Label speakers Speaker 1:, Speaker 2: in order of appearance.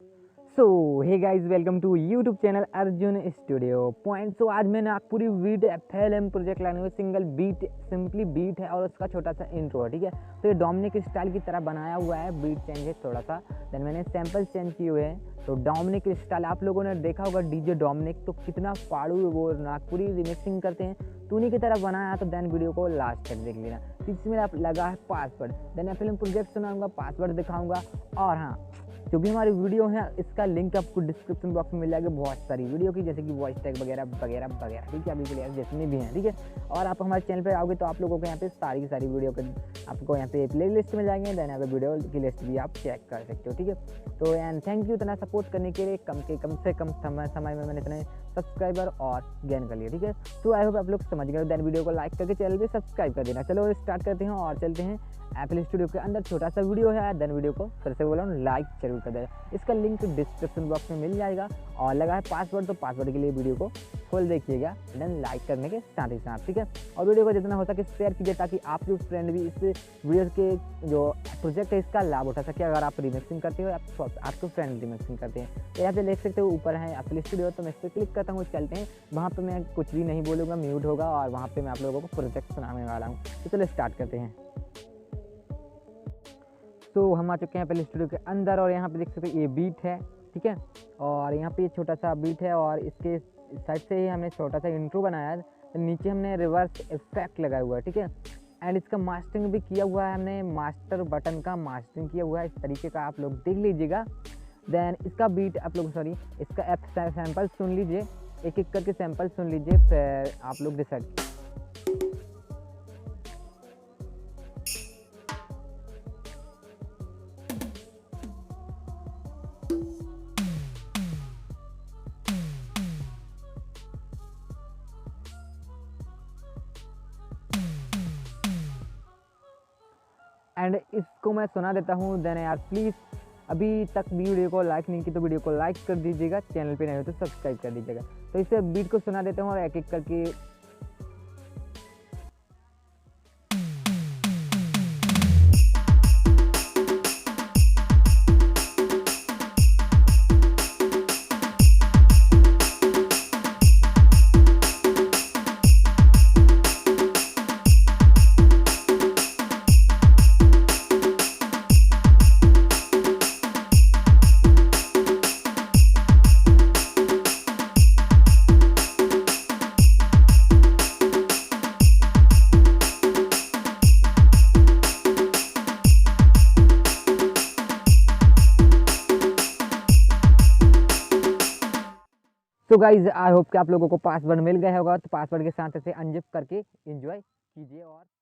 Speaker 1: So hey guys, welcome to YouTube channel Arjun studio point. So आज मैं Nagpuri beat FLM project लाने हुए single beat simply beat है और उसका छोटा सा इंट्रो है। ठीक है, तो ये डोमिनिक स्टाइल की तरह बनाया हुआ है, बीट चेंज है थोड़ा सा, देन मैंने सैम्पल चेंज किए हुए हैं। तो डोमिनिक स्टाइल आप लोगों ने देखा होगा, डीजे डोमिनिक तो कितना फाड़ू वो नागपुरी रिमिक्सिंग करते हैं, तो उन्हीं की तरह बनाया। तो देन वीडियो को लास्ट तक देख लेना। इसमें आप लगा है पासवर्ड, देन FLM प्रोजेक्ट सुनाऊंगा, पासवर्ड दिखाऊंगा। और हाँ, जो भी हमारी वीडियो है इसका लिंक आपको डिस्क्रिप्शन बॉक्स में मिल जाएगा, बहुत सारी वीडियो की, जैसे कि वॉइस टैग वगैरह वगैरह वगैरह। ठीक है, अभी प्लेयर जितने भी हैं। ठीक है, और आप हमारे चैनल पर आओगे तो आप लोगों को यहाँ पे सारी की सारी वीडियो के आपको यहाँ पे प्ले लिस्ट मिल जाएंगे, देन यहाँ पे वीडियो की लिस्ट भी आप चेक कर सकते हो। ठीक है, तो एंड थैंक यू इतना सपोर्ट करने के लिए। कम से कम समय में मैंने इतने सब्सक्राइबर और गेन कर लिया। ठीक है, तो आई होप आप लोग समझ गए। देन वीडियो को लाइक करके चैनल भी सब्सक्राइब कर देना। चलो स्टार्ट करते हैं और चलते हैं FL स्टूडियो के अंदर। छोटा सा वीडियो है, देन वीडियो को फिर से बोला हूँ लाइक जरूर कर देना। इसका लिंक डिस्क्रिप्शन बॉक्स में मिल जाएगा। और लगा है पासवर्ड, तो पासवर्ड के लिए वीडियो को खोल देखिएगा, देन लाइक करने के साथ ही साथ। ठीक है, और वीडियो को जितना हो सके शेयर कीजिए, ताकि आप लोग फ्रेंड भी इस वीडियो के जो प्रोजेक्ट है इसका लाभ उठा सके। अगर आप रिमिक्सिंग करते हो, आपके फ्रेंड रिमिक्सिंग करते हैं, तो यहाँ पे देख सकते हो ऊपर है FL स्टूडियो। तो मैं इस पर क्लिक करता हूँ, चलते हैं वहाँ पे। मैं कुछ भी नहीं बोलूँगा, म्यूट होगा, और वहाँ पे मैं आप लोगों को प्रोजेक्ट सुनाने वाला हूँ। तो चलो स्टार्ट करते हैं। तो हम आ चुके हैं FL स्टूडियो के अंदर, और यहाँ पे देख सकते हो ये बीट है। ठीक है, और यहाँ पे ये छोटा सा बीट है, और इसके साइड से ही हमने छोटा सा इंट्रो बनाया है। तो नीचे हमने रिवर्स इफेक्ट लगाया हुआ है। ठीक है, एंड इसका मास्टरिंग भी किया हुआ है, हमने मास्टर बटन का मास्टरिंग किया हुआ है, इस तरीके का आप लोग देख लीजिएगा। देन इसका बीट आप लोग इसका सैंपल सुन लीजिए, एक एक करके सैंपल सुन लीजिए, फिर आप लोग डिसाइड। एंड इसको मैं सुना देता हूँ। देन यार प्लीज़, अभी तक वीडियो को लाइक नहीं की तो वीडियो को लाइक कर दीजिएगा, चैनल पे नहीं हो तो सब्सक्राइब कर दीजिएगा। तो इसे बीट को सुना देता हूँ और एक एक करके। तो गाइज आई होप कि आप लोगों को पासवर्ड मिल गया होगा, तो पासवर्ड के साथ ऐसे अनजिप करके एंजॉय कीजिए। और